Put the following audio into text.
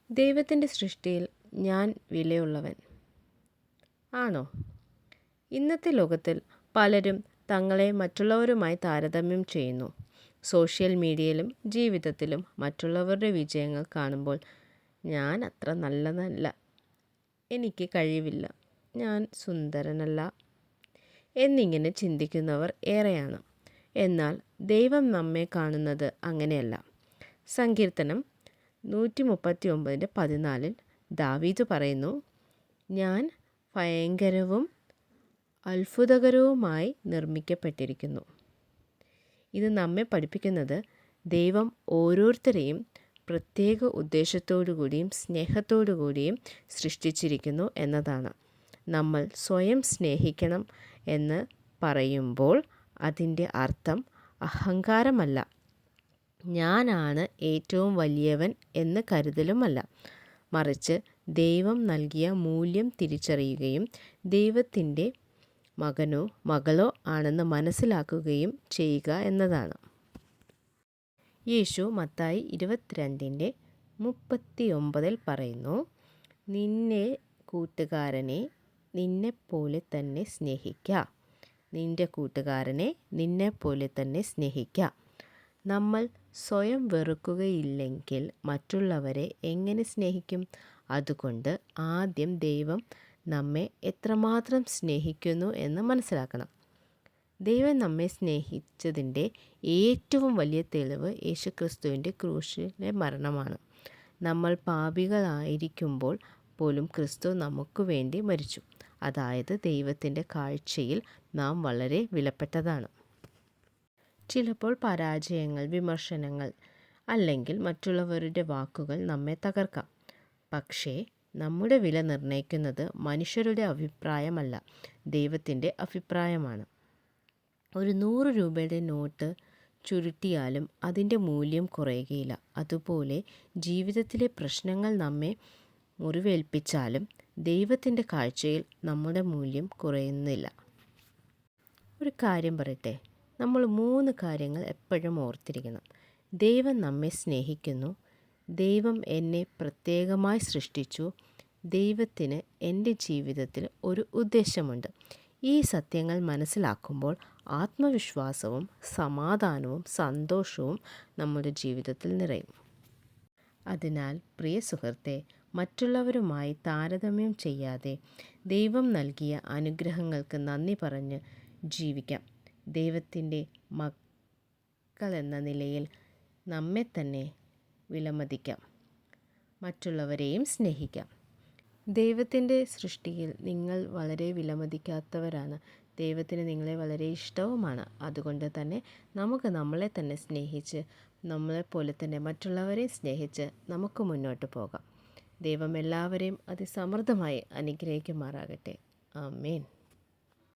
ദൈവത്തിൻ്റെ സൃഷ്ടിയിൽ ഞാൻ വിലയുള്ളവൻ ആണോ? ഇന്നത്തെ ലോകത്തിൽ പലരും തങ്ങളെ മറ്റുള്ളവരുമായി താരതമ്യം ചെയ്യുന്നു. സോഷ്യൽ മീഡിയയിലും ജീവിതത്തിലും മറ്റുള്ളവരുടെ വിജയങ്ങൾ കാണുമ്പോൾ ഞാൻ അത്ര നല്ലതല്ല, എനിക്ക് കഴിവില്ല, ഞാൻ സുന്ദരനല്ല എന്നിങ്ങനെ ചിന്തിക്കുന്നവർ ഏറെയാണ്. എന്നാൽ ദൈവം നമ്മെ കാണുന്നത് അങ്ങനെയല്ല. സങ്കീർത്തനം 139:14 ദാവീദ് പറയുന്നു, ഞാൻ ഭയങ്കരവും അത്ഭുതകരവുമായി നിർമ്മിക്കപ്പെട്ടിരിക്കുന്നു. ഇത് നമ്മെ പഠിപ്പിക്കുന്നത് ദൈവം ഓരോരുത്തരെയും പ്രത്യേക ഉദ്ദേശത്തോടു കൂടിയും സ്നേഹത്തോടു കൂടിയും സൃഷ്ടിച്ചിരിക്കുന്നു എന്നതാണ്. നമ്മൾ സ്വയം സ്നേഹിക്കണം എന്ന് പറയുമ്പോൾ അതിൻ്റെ അർത്ഥം അഹങ്കാരമല്ല, ഞാനാണ് ഏറ്റവും വലിയവൻ എന്ന് കരുതലുമല്ല. മറിച്ച് ദൈവം നൽകിയ മൂല്യം തിരിച്ചറിയുകയും ദൈവത്തിൻ്റെ മകനോ മകളോ ആണെന്ന് മനസ്സിലാക്കുകയും ചെയ്യുക എന്നതാണ്. യേശു മത്തായി 22:39 പറയുന്നു, നിന്നെ കൂട്ടുകാരനെ നിന്നെപ്പോലെ തന്നെ സ്നേഹിക്കുക. നിൻ്റെ കൂട്ടുകാരനെ നിന്നെപ്പോലെ തന്നെ സ്നേഹിക്കുക. നമ്മൾ സ്വയം വെറുക്കുകയില്ലെങ്കിൽ മറ്റുള്ളവരെ എങ്ങനെ സ്നേഹിക്കും? അതുകൊണ്ട് ആദ്യം ദൈവം നമ്മെ എത്രമാത്രം സ്നേഹിക്കുന്നു എന്ന് മനസ്സിലാക്കണം. ദൈവം നമ്മെ സ്നേഹിച്ചതിൻ്റെ ഏറ്റവും വലിയ തെളിവ് യേശുക്രിസ്തുവിൻ്റെ ക്രൂശിലെ മരണമാണ്. നമ്മൾ പാപികളായിരിക്കുമ്പോൾ പോലും ക്രിസ്തു നമുക്ക് വേണ്ടി മരിച്ചു. അതായത് ദൈവത്തിൻ്റെ കാഴ്ചയിൽ നാം വളരെ വിലപ്പെട്ടതാണ്. ചിലപ്പോൾ പരാജയങ്ങൾ, വിമർശനങ്ങൾ അല്ലെങ്കിൽ മറ്റുള്ളവരുടെ വാക്കുകൾ നമ്മെ തകർക്കാം. പക്ഷേ നമ്മുടെ വില നിർണ്ണയിക്കുന്നത് മനുഷ്യരുടെ അഭിപ്രായമല്ല, ദൈവത്തിൻ്റെ അഭിപ്രായമാണ്. ഒരു 100 രൂപയുടെ നോട്ട് ചുരുട്ടിയാലും അതിൻ്റെ മൂല്യം കുറയുകയില്ല. അതുപോലെ ജീവിതത്തിലെ പ്രശ്നങ്ങൾ നമ്മെ മുറിവേൽപ്പിച്ചാലും ദൈവത്തിൻ്റെ കാഴ്ചയിൽ നമ്മുടെ മൂല്യം കുറയുന്നില്ല. ഒരു കാര്യം പറയട്ടെ, നമ്മൾ 3 കാര്യങ്ങൾ എപ്പോഴും ഓർത്തിരിക്കണം. ദൈവം നമ്മെ സ്നേഹിക്കുന്നു, ദൈവം എന്നെ പ്രത്യേകമായി സൃഷ്ടിച്ചു, ദൈവത്തിന് എൻ്റെ ജീവിതത്തിൽ ഒരു ഉദ്ദേശമുണ്ട്. ഈ സത്യങ്ങൾ മനസ്സിലാക്കുമ്പോൾ ആത്മവിശ്വാസവും സമാധാനവും സന്തോഷവും നമ്മുടെ ജീവിതത്തിൽ നിറയും. അതിനാൽ പ്രിയ സുഹൃത്തെ, മറ്റുള്ളവരുമായി താരതമ്യം ചെയ്യാതെ ദൈവം നൽകിയ അനുഗ്രഹങ്ങൾക്ക് നന്ദി പറഞ്ഞ് ജീവിക്കാം. ദൈവത്തിൻ്റെ മക്കളെന്ന നിലയിൽ നമ്മെ തന്നെ വിലമതിക്കാം, മറ്റുള്ളവരെയും സ്നേഹിക്കാം. ദൈവത്തിൻ്റെ സൃഷ്ടിയിൽ നിങ്ങൾ വളരെ വിലമതിക്കാത്തവരാണ്. ദൈവത്തിന് നിങ്ങളെ വളരെ ഇഷ്ടവുമാണ്. അതുകൊണ്ട് തന്നെ നമുക്ക് നമ്മളെ തന്നെ സ്നേഹിച്ച് നമ്മളെപ്പോലെ തന്നെ മറ്റുള്ളവരെ സ്നേഹിച്ച് നമുക്ക് മുന്നോട്ട് പോകാം. ദൈവം എല്ലാവരെയും അതിസമൃദ്ധമായി അനുഗ്രഹിക്കുമാറാകട്ടെ. ആമേൻ.